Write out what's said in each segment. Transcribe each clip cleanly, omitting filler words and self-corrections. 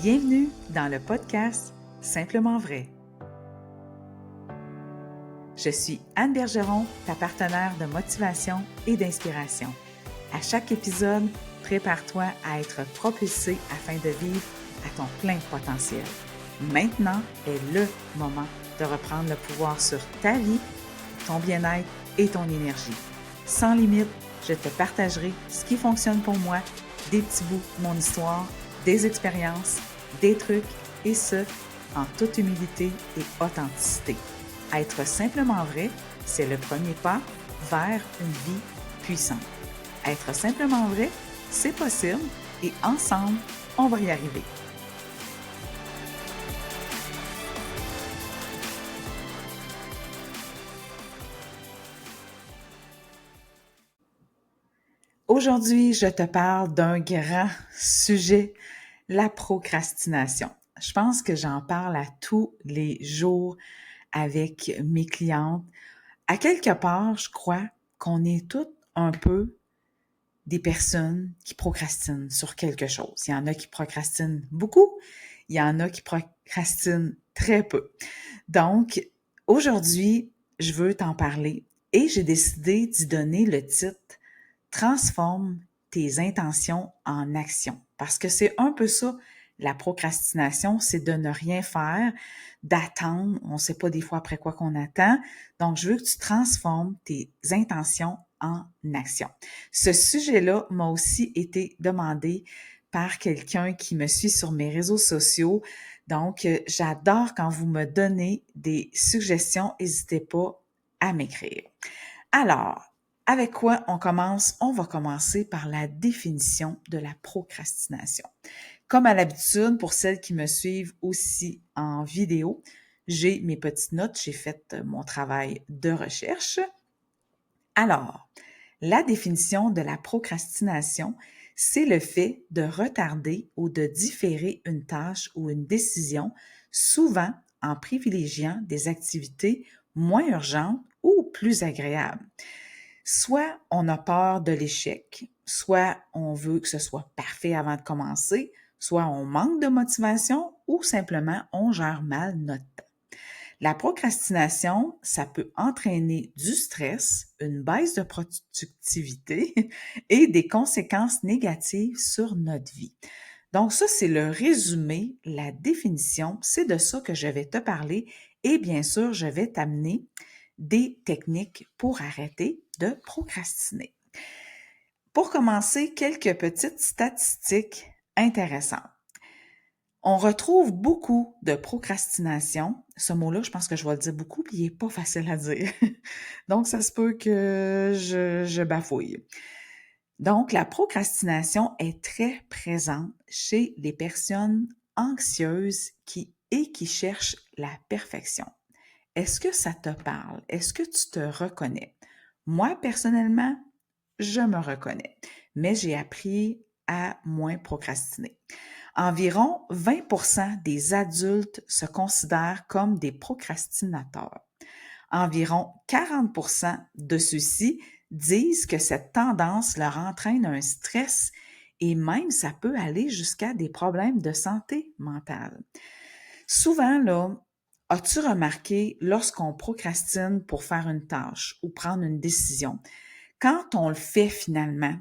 Bienvenue dans le podcast Simplement vrai. Je suis Anne Bergeron, ta partenaire de motivation et d'inspiration. À chaque épisode, prépare-toi à être propulsé afin de vivre à ton plein potentiel. Maintenant est le moment de reprendre le pouvoir sur ta vie, ton bien-être et ton énergie. Sans limite, je te partagerai ce qui fonctionne pour moi, des petits bouts de mon histoire, des expériences, des trucs et ce, en toute humilité et authenticité. Être simplement vrai, c'est le premier pas vers une vie puissante. Être simplement vrai, c'est possible et ensemble, on va y arriver. Aujourd'hui, je te parle d'un grand sujet, la procrastination. Je pense que j'en parle à tous les jours avec mes clientes. À quelque part, je crois qu'on est toutes un peu des personnes qui procrastinent sur quelque chose. Il y en a qui procrastinent beaucoup, il y en a qui procrastinent très peu. Donc, aujourd'hui, je veux t'en parler et j'ai décidé d'y donner le titre Transforme tes intentions en action. Parce que c'est un peu ça, la procrastination, c'est de ne rien faire, d'attendre. On ne sait pas des fois après quoi qu'on attend. Donc, je veux que tu transformes tes intentions en action. Ce sujet-là m'a aussi été demandé par quelqu'un qui me suit sur mes réseaux sociaux. Donc, j'adore quand vous me donnez des suggestions. N'hésitez pas à m'écrire. Alors, avec quoi on commence? On va commencer par la définition de la procrastination. Comme à l'habitude, pour celles qui me suivent aussi en vidéo, j'ai mes petites notes, j'ai fait mon travail de recherche. Alors, la définition de la procrastination, c'est le fait de retarder ou de différer une tâche ou une décision, souvent en privilégiant des activités moins urgentes ou plus agréables. Soit on a peur de l'échec, soit on veut que ce soit parfait avant de commencer, soit on manque de motivation ou simplement on gère mal notre temps. La procrastination, ça peut entraîner du stress, une baisse de productivité et des conséquences négatives sur notre vie. Donc ça, c'est le résumé, la définition, c'est de ça que je vais te parler et bien sûr, je vais t'amener des techniques pour arrêter de procrastiner. Pour commencer, quelques petites statistiques intéressantes. On retrouve beaucoup de procrastination. Ce mot-là, je pense que je vais le dire beaucoup, puis il n'est pas facile à dire. Donc, ça se peut que je bafouille. Donc, la procrastination est très présente chez les personnes anxieuses qui cherchent la perfection. Est-ce que ça te parle? Est-ce que tu te reconnais? Moi, personnellement, je me reconnais, mais j'ai appris à moins procrastiner. Environ 20% des adultes se considèrent comme des procrastinateurs. Environ 40% de ceux-ci disent que cette tendance leur entraîne un stress et même ça peut aller jusqu'à des problèmes de santé mentale. Souvent, là, as-tu remarqué lorsqu'on procrastine pour faire une tâche ou prendre une décision, quand on le fait finalement,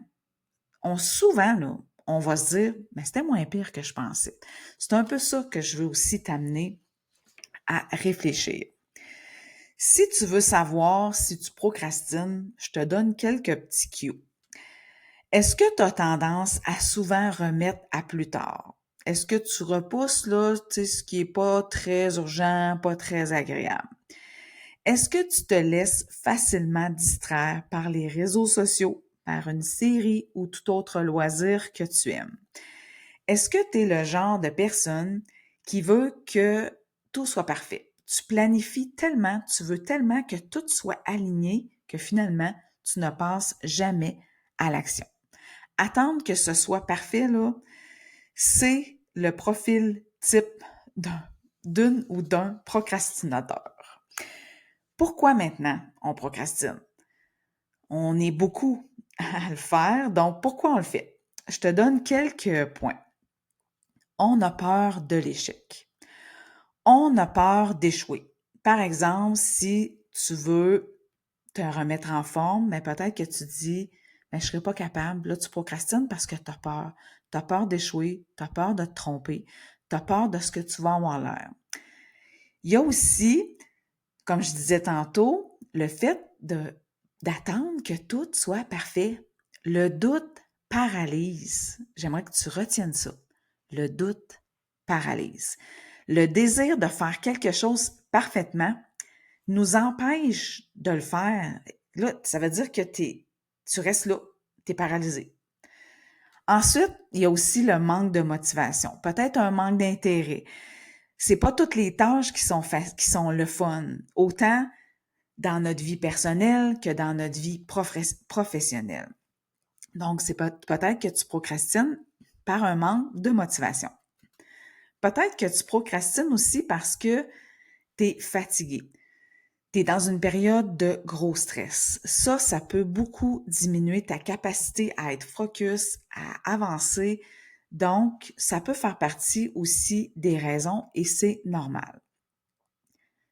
souvent, là, on va se dire, mais c'était moins pire que je pensais. C'est un peu ça que je veux aussi t'amener à réfléchir. Si tu veux savoir si tu procrastines, je te donne quelques petits cues. Est-ce que tu as tendance à souvent remettre à plus tard? Est-ce que tu repousses là, ce qui n'est pas très urgent, pas très agréable? Est-ce que tu te laisses facilement distraire par les réseaux sociaux, par une série ou tout autre loisir que tu aimes? Est-ce que tu es le genre de personne qui veut que tout soit parfait? Tu planifies tellement, tu veux tellement que tout soit aligné que finalement, tu ne passes jamais à l'action. Attendre que ce soit parfait, là, c'est le profil type d'une ou d'un procrastinateur. Pourquoi maintenant on procrastine? On est beaucoup à le faire, donc pourquoi on le fait? Je te donne quelques points. on a peur de l'échec. On a peur d'échouer. Par exemple, si tu veux te remettre en forme, mais peut-être que tu dis, je ne serai pas capable. Là, tu procrastines parce que tu as peur. Tu as peur d'échouer, tu as peur de te tromper, tu as peur de ce que tu vas avoir l'air. Il y a aussi, comme je disais tantôt, le fait d'attendre que tout soit parfait. Le doute paralyse. J'aimerais que tu retiennes ça. Le doute paralyse. Le désir de faire quelque chose parfaitement nous empêche de le faire. Là, ça veut dire que tu restes là, tu es paralysé. Ensuite, il y a aussi le manque de motivation, peut-être un manque d'intérêt. C'est pas toutes les tâches qui sont le fun, autant dans notre vie personnelle que dans notre vie professionnelle. Donc, c'est peut-être que tu procrastines par un manque de motivation. Peut-être que tu procrastines aussi parce que tu es fatigué. Tu es dans une période de gros stress. Ça peut beaucoup diminuer ta capacité à être focus, à avancer. Donc, ça peut faire partie aussi des raisons et c'est normal.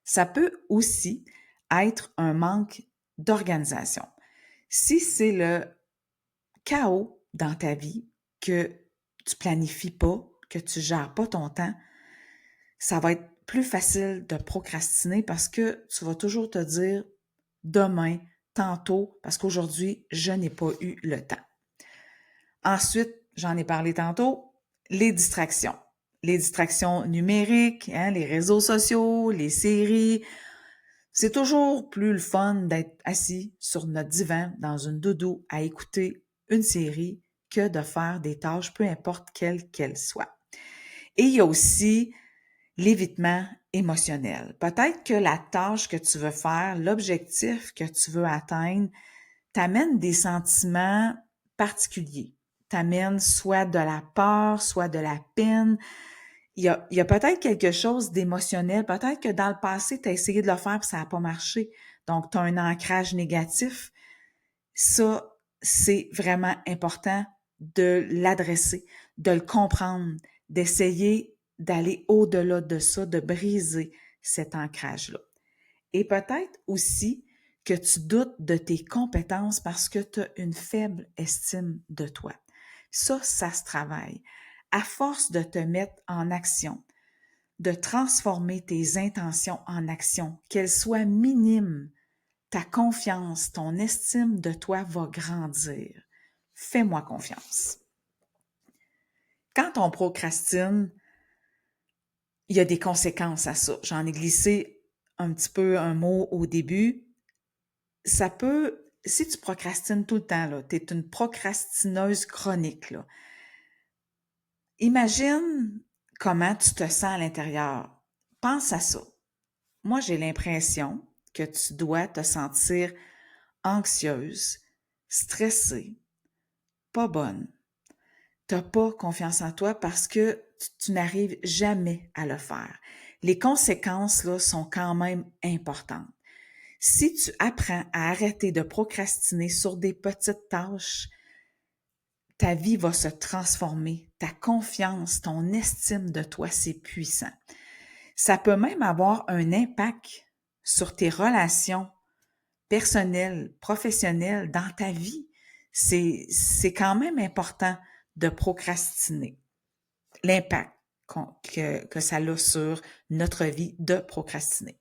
Ça peut aussi être un manque d'organisation. Si c'est le chaos dans ta vie, que tu planifies pas, que tu gères pas ton temps, ça va être plus facile de procrastiner parce que tu vas toujours te dire demain, tantôt, parce qu'aujourd'hui, je n'ai pas eu le temps. Ensuite, j'en ai parlé tantôt, les distractions. Les distractions numériques, les réseaux sociaux, les séries. C'est toujours plus le fun d'être assis sur notre divan dans une doudou à écouter une série que de faire des tâches, peu importe quelles qu'elles soient. Et il y a aussi l'évitement émotionnel. Peut-être que la tâche que tu veux faire, l'objectif que tu veux atteindre, t'amène des sentiments particuliers. T'amène soit de la peur, soit de la peine. Il y a peut-être quelque chose d'émotionnel. Peut-être que dans le passé, tu as essayé de le faire et ça n'a pas marché. Donc, tu as un ancrage négatif. Ça, c'est vraiment important de l'adresser, de le comprendre, d'essayer d'aller au-delà de ça, de briser cet ancrage-là. Et peut-être aussi que tu doutes de tes compétences parce que tu as une faible estime de toi. Ça se travaille. À force de te mettre en action, de transformer tes intentions en action, qu'elles soient minimes, ta confiance, ton estime de toi va grandir. Fais-moi confiance. Quand on procrastine, il y a des conséquences à ça. J'en ai glissé un petit peu un mot au début. Ça peut, si tu procrastines tout le temps, tu es une procrastineuse chronique, là. Imagine comment tu te sens à l'intérieur. Pense à ça. Moi, j'ai l'impression que tu dois te sentir anxieuse, stressée, pas bonne. Tu n'as pas confiance en toi parce que tu n'arrives jamais à le faire. Les conséquences là, sont quand même importantes. Si tu apprends à arrêter de procrastiner sur des petites tâches, ta vie va se transformer. Ta confiance, ton estime de toi, c'est puissant. Ça peut même avoir un impact sur tes relations personnelles, professionnelles, dans ta vie. C'est quand même important de procrastiner. L'impact que ça a sur notre vie de procrastiner.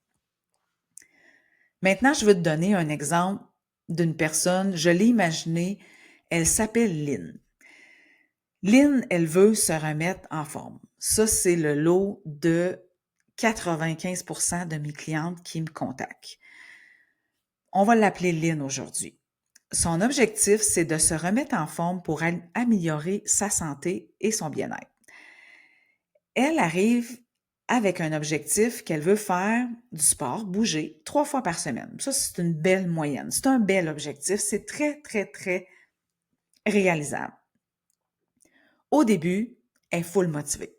Maintenant, je veux te donner un exemple d'une personne, je l'ai imaginée, elle s'appelle Lynn. Lynn, elle veut se remettre en forme. Ça, c'est le lot de 95% de mes clientes qui me contactent. On va l'appeler Lynn aujourd'hui. Son objectif, c'est de se remettre en forme pour améliorer sa santé et son bien-être. Elle arrive avec un objectif qu'elle veut faire du sport, bouger 3 fois par semaine. Ça, c'est une belle moyenne. C'est un bel objectif. C'est très, très, très réalisable. Au début, il faut le motiver.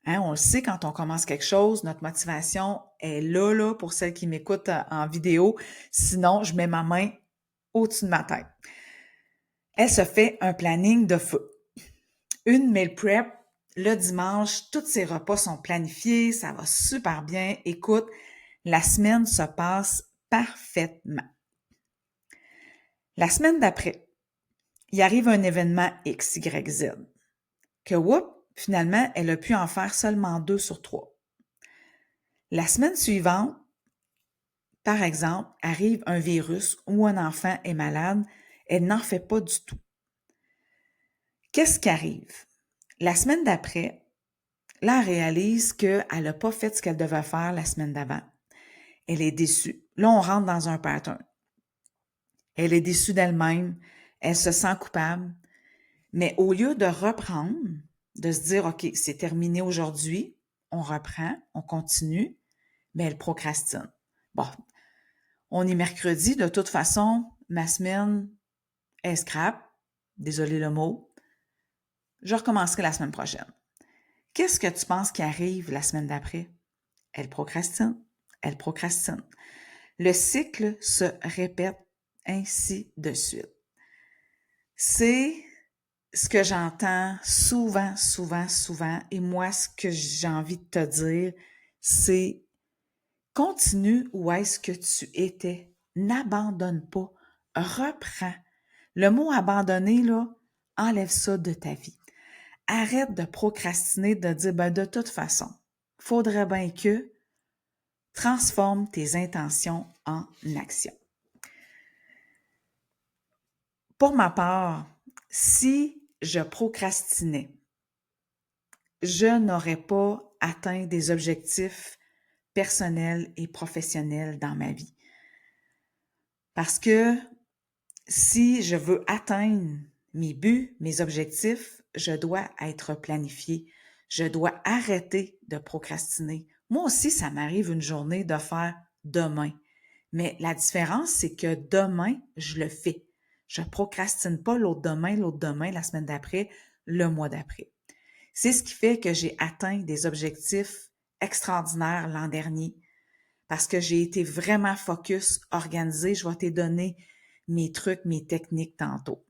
On le sait, quand on commence quelque chose, notre motivation est là, pour celles qui m'écoutent en vidéo. Sinon, je mets ma main au-dessus de ma tête. Elle se fait un planning de feu. Une meal prep Le dimanche, tous ces repas sont planifiés, ça va super bien. Écoute, la semaine se passe parfaitement. La semaine d'après, il arrive un événement X, Y, Z. Que, finalement, elle a pu en faire seulement 2 sur 3. La semaine suivante, par exemple, arrive un virus ou un enfant est malade, elle n'en fait pas du tout. Qu'est-ce qui arrive? La semaine d'après, là, elle réalise qu'elle n'a pas fait ce qu'elle devait faire la semaine d'avant. Elle est déçue. Là, on rentre dans un pattern. Elle est déçue d'elle-même, elle se sent coupable, mais au lieu de reprendre, de se dire, OK, c'est terminé aujourd'hui, on reprend, on continue, mais elle procrastine. Bon, on est mercredi, de toute façon, ma semaine est scrap, désolé le mot, je recommencerai la semaine prochaine. Qu'est-ce que tu penses qui arrive la semaine d'après? Elle procrastine, elle procrastine. Le cycle se répète ainsi de suite. C'est ce que j'entends souvent, et moi, ce que j'ai envie de te dire, c'est continue où est-ce que tu étais. N'abandonne pas. Reprends. Le mot abandonner, là, enlève ça de ta vie. Arrête de procrastiner, de dire, de toute façon, faudrait bien que transforme tes intentions en action. Pour ma part, si je procrastinais, je n'aurais pas atteint des objectifs personnels et professionnels dans ma vie. Parce que si je veux atteindre mes buts, mes objectifs, je dois être planifié. Je dois arrêter de procrastiner. Moi aussi, ça m'arrive une journée de faire demain. Mais la différence, c'est que demain, je le fais. Je procrastine pas l'autre demain, la semaine d'après, le mois d'après. C'est ce qui fait que j'ai atteint des objectifs extraordinaires l'an dernier parce que j'ai été vraiment focus, organisé. Je vais te donner mes trucs, mes techniques tantôt.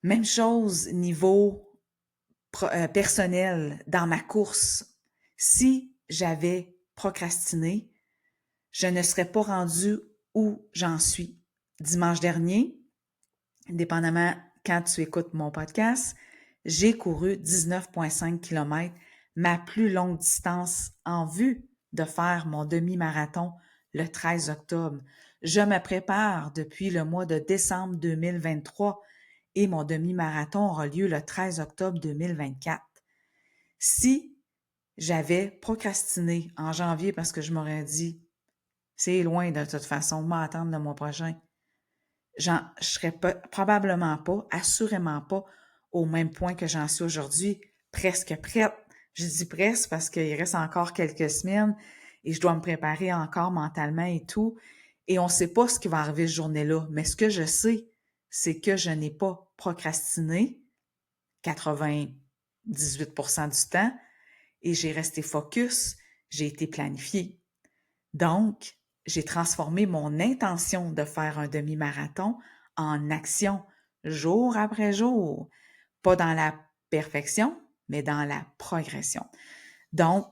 Même chose niveau personnel dans ma course. Si j'avais procrastiné, je ne serais pas rendue où j'en suis. Dimanche dernier, dépendamment quand tu écoutes mon podcast, j'ai couru 19,5 km, ma plus longue distance en vue de faire mon demi-marathon le 13 octobre. Je me prépare depuis le mois de décembre 2023 et mon demi-marathon aura lieu le 13 octobre 2024. Si j'avais procrastiné en janvier parce que je m'aurais dit « c'est loin de toute façon, m'attendre le mois prochain », je serais probablement pas, assurément pas au même point que j'en suis aujourd'hui, presque prête. Je dis presque parce qu'il reste encore quelques semaines et je dois me préparer encore mentalement et tout. Et on ne sait pas ce qui va arriver cette journée-là. Mais ce que je sais, c'est que je n'ai pas procrastiné 98% du temps et j'ai resté focus, j'ai été planifiée. Donc, j'ai transformé mon intention de faire un demi-marathon en action, jour après jour. Pas dans la perfection, mais dans la progression. Donc,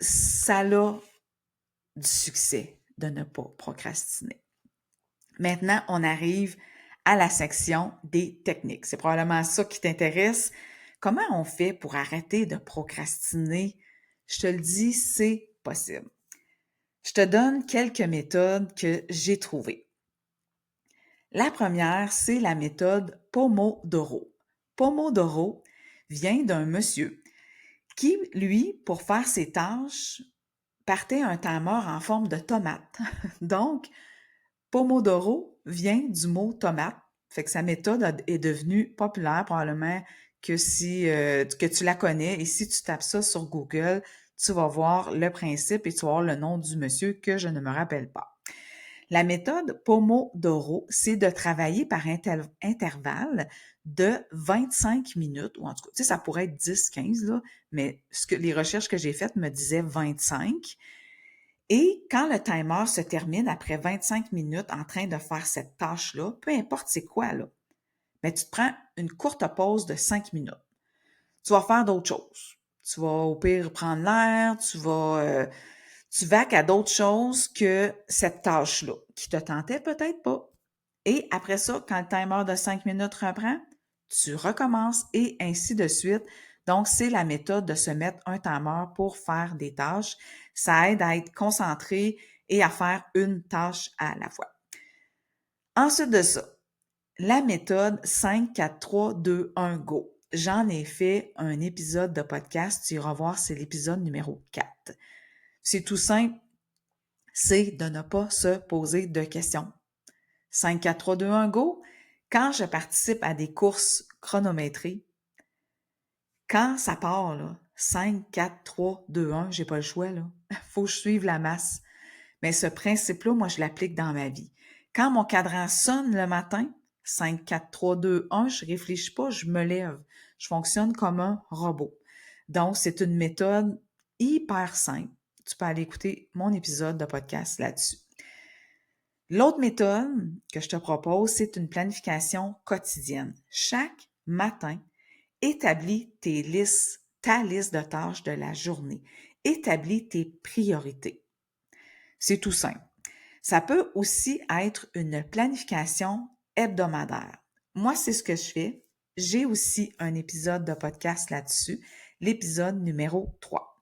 ça a du succès de ne pas procrastiner. Maintenant, on arrive à la section des techniques. C'est probablement ça qui t'intéresse. Comment on fait pour arrêter de procrastiner? Je te le dis, c'est possible. Je te donne quelques méthodes que j'ai trouvées. La première, c'est la méthode Pomodoro. Pomodoro vient d'un monsieur qui, lui, pour faire ses tâches, partait un timer en forme de tomate. Donc, Pomodoro vient du mot tomate. Fait que sa méthode est devenue populaire, probablement que que tu la connais. Et si tu tapes ça sur Google, tu vas voir le principe et tu vas voir le nom du monsieur que je ne me rappelle pas. La méthode Pomodoro, c'est de travailler par intervalle de 25 minutes, ou en tout cas, tu sais, ça pourrait être 10-15, là, mais les recherches que j'ai faites me disaient 25. Et quand le timer se termine après 25 minutes en train de faire cette tâche-là, peu importe c'est quoi, là, mais tu te prends une courte pause de 5 minutes. Tu vas faire d'autres choses. Tu vas au pire prendre l'air, tu vaques à d'autres choses que cette tâche-là, qui te tentait peut-être pas. Et après ça, quand le timer de 5 minutes reprend, tu recommences et ainsi de suite. Donc, c'est la méthode de se mettre un timer pour faire des tâches. Ça aide à être concentré et à faire une tâche à la fois. Ensuite de ça, la méthode 5, 4, 3, 2, 1, go. J'en ai fait un épisode de podcast. Tu iras voir, c'est l'épisode numéro 4. C'est tout simple, c'est de ne pas se poser de questions. 5, 4, 3, 2, 1, go. Quand je participe à des courses chronométrées, quand ça part, là, 5, 4, 3, 2, 1, j'ai pas le choix, là. Faut que je suive la masse. Mais ce principe-là, moi, je l'applique dans ma vie. Quand mon cadran sonne le matin, 5, 4, 3, 2, 1, je réfléchis pas, je me lève. Je fonctionne comme un robot. Donc, c'est une méthode hyper simple. Tu peux aller écouter mon épisode de podcast là-dessus. L'autre méthode que je te propose, c'est une planification quotidienne. Chaque matin, établis ta liste de tâches de la journée. Établis tes priorités. C'est tout simple. Ça peut aussi être une planification hebdomadaire. Moi, c'est ce que je fais. J'ai aussi un épisode de podcast là-dessus, l'épisode numéro 3.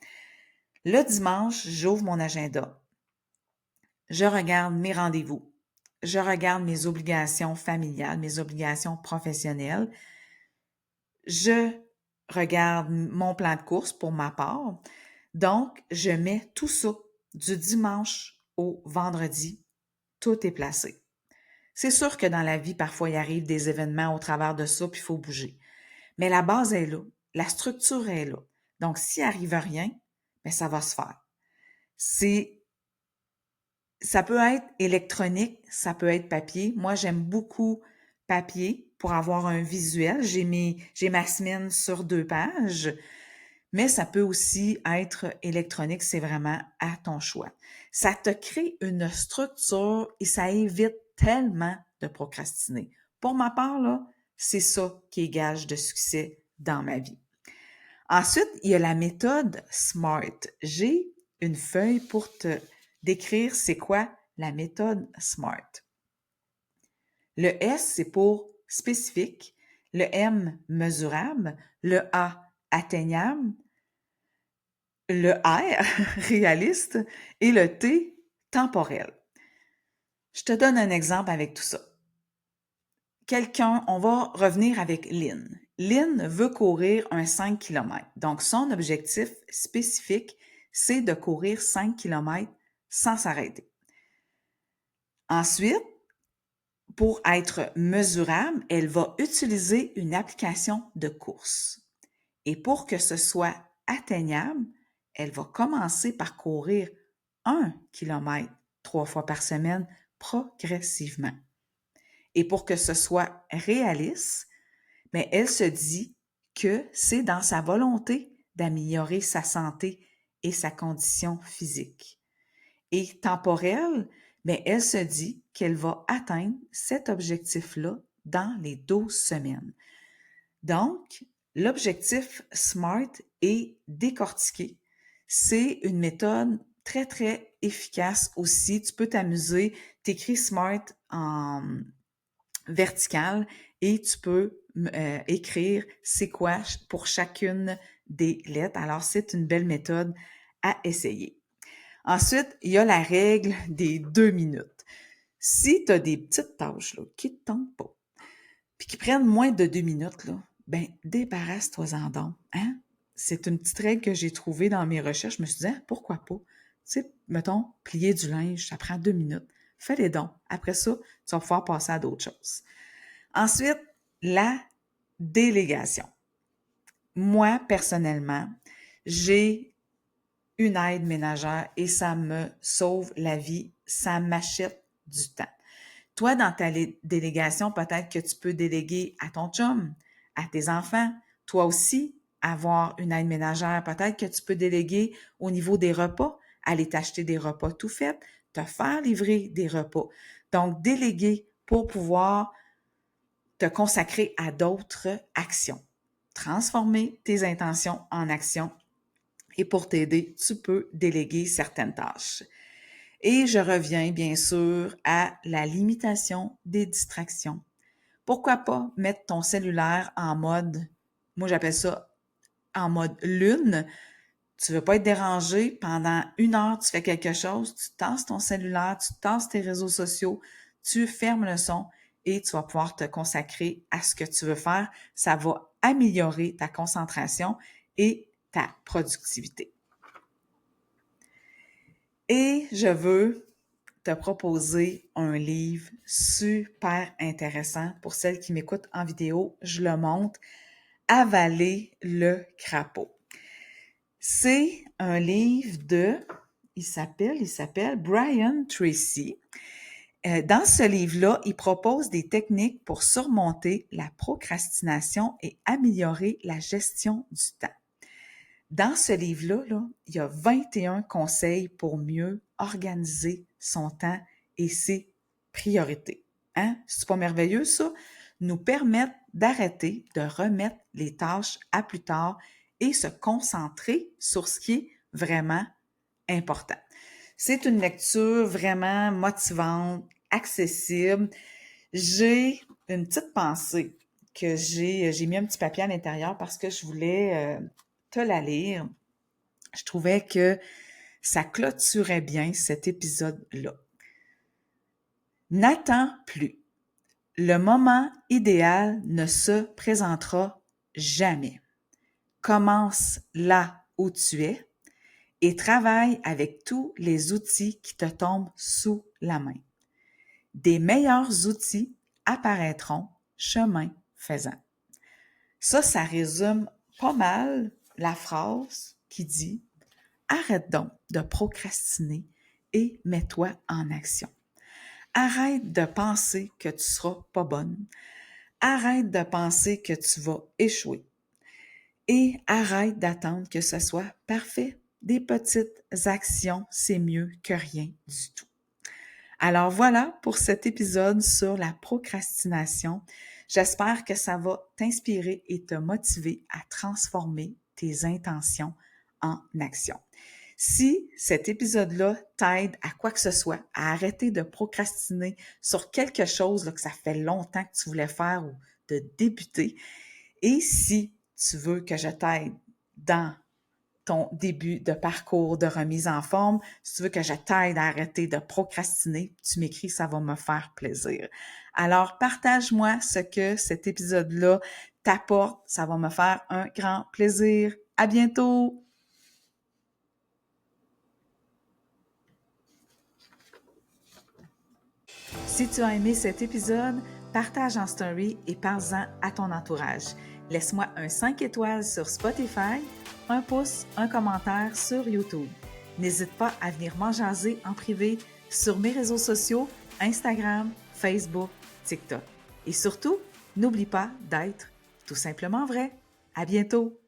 Le dimanche, j'ouvre mon agenda. Je regarde mes rendez-vous. Je regarde mes obligations familiales, mes obligations professionnelles. Je regarde mon plan de course pour ma part. Donc, je mets tout ça du dimanche au vendredi. Tout est placé. C'est sûr que dans la vie, parfois, il arrive des événements au travers de ça, puis il faut bouger. Mais la base est là. La structure est là. Donc, s'il arrive rien, bien, ça va se faire. Ça peut être électronique, ça peut être papier. Moi, j'aime beaucoup papier pour avoir un visuel. J'ai ma semaine sur 2 pages, mais ça peut aussi être électronique, c'est vraiment à ton choix. Ça te crée une structure et ça évite tellement de procrastiner. Pour ma part, là, c'est ça qui est gage de succès dans ma vie. Ensuite, il y a la méthode SMART. J'ai une feuille pour te décrire c'est quoi la méthode SMART. Le S, c'est pour spécifique, le M, mesurable, le A, atteignable, le R, réaliste, et le T, temporel. Je te donne un exemple avec tout ça. On va revenir avec Lynn. Lynn veut courir un 5 km. Donc, son objectif spécifique, c'est de courir 5 km sans s'arrêter. Ensuite, pour être mesurable, elle va utiliser une application de course. Et pour que ce soit atteignable, elle va commencer par courir 1 km 3 fois par semaine progressivement. Et pour que ce soit réaliste, mais elle se dit que c'est dans sa volonté d'améliorer sa santé et sa condition physique. Et temporelle, mais elle se dit qu'elle va atteindre cet objectif-là dans les 12 semaines. Donc, l'objectif SMART est décortiqué. C'est une méthode très, très efficace aussi. Tu peux t'amuser, t'écris SMART en vertical et tu peux écrire c'est quoi pour chacune des lettres. Alors, c'est une belle méthode à essayer. Ensuite, il y a la règle des 2 minutes. Si tu as des petites tâches là, qui ne te tentent pas, puis qui prennent moins de 2 minutes, là, ben débarrasse-toi-en donc. Hein? C'est une petite règle que j'ai trouvée dans mes recherches. Je me suis dit, ah, pourquoi pas? Tu sais, mettons, plier du linge, ça prend 2 minutes. Fais-les donc. Après ça, tu vas pouvoir passer à d'autres choses. Ensuite, la délégation. Moi, personnellement, j'ai une aide ménagère et ça me sauve la vie. Ça m'achète du temps. Toi, dans ta délégation, peut-être que tu peux déléguer à ton chum, à tes enfants. Toi aussi, avoir une aide ménagère. Peut-être que tu peux déléguer au niveau des repas, aller t'acheter des repas tout faits, te faire livrer des repas. Donc, déléguer pour pouvoir te consacrer à d'autres actions. transformer tes intentions en action. Et pour t'aider, tu peux déléguer certaines tâches. Et je reviens bien sûr à la limitation des distractions. Pourquoi pas mettre ton cellulaire en mode, moi j'appelle ça en mode lune. Tu ne veux pas être dérangé, pendant 1 heure, tu fais quelque chose, tu tasses ton cellulaire, tu tasses tes réseaux sociaux, tu fermes le son et tu vas pouvoir te consacrer à ce que tu veux faire. Ça va améliorer ta concentration et ta productivité. Et je veux te proposer un livre super intéressant. Pour celles qui m'écoutent en vidéo, je le montre, Avaler le crapaud. C'est un livre il s'appelle Brian Tracy. Dans ce livre-là, il propose des techniques pour surmonter la procrastination et améliorer la gestion du temps. Dans ce livre-là, il y a 21 conseils pour mieux organiser son temps et ses priorités. Hein? C'est pas merveilleux, ça? Nous permettre d'arrêter de remettre les tâches à plus tard et se concentrer sur ce qui est vraiment important. C'est une lecture vraiment motivante, accessible. J'ai une petite pensée que j'ai mis un petit papier à l'intérieur parce que je voulais te la lire. Je trouvais que ça clôturait bien cet épisode-là. N'attends plus. Le moment idéal ne se présentera jamais. Commence là où tu es et travaille avec tous les outils qui te tombent sous la main. Des meilleurs outils apparaîtront chemin faisant. Ça résume pas mal la phrase qui dit « Arrête donc de procrastiner et mets-toi en action. Arrête de penser que tu seras pas bonne. Arrête de penser que tu vas échouer. Et arrête d'attendre que ce soit parfait. Des petites actions, c'est mieux que rien du tout. » Alors voilà pour cet épisode sur la procrastination. J'espère que ça va t'inspirer et te motiver à transformer tes intentions en action. Si cet épisode-là t'aide à quoi que ce soit, à arrêter de procrastiner sur quelque chose là, que ça fait longtemps que tu voulais faire ou de débuter, et si tu veux que je t'aide dans ton début de parcours de remise en forme, si tu veux que je t'aide à arrêter de procrastiner, tu m'écris, ça va me faire plaisir. Alors, partage-moi ce que cet épisode-là t'apporte, ça va me faire un grand plaisir. À bientôt! Si tu as aimé cet épisode, partage en story et parle-en à ton entourage. Laisse-moi un 5 étoiles sur Spotify, un pouce, un commentaire sur YouTube. N'hésite pas à venir m'en jaser en privé sur mes réseaux sociaux, Instagram, Facebook, TikTok. Et surtout, n'oublie pas d'être tout simplement vrai. À bientôt!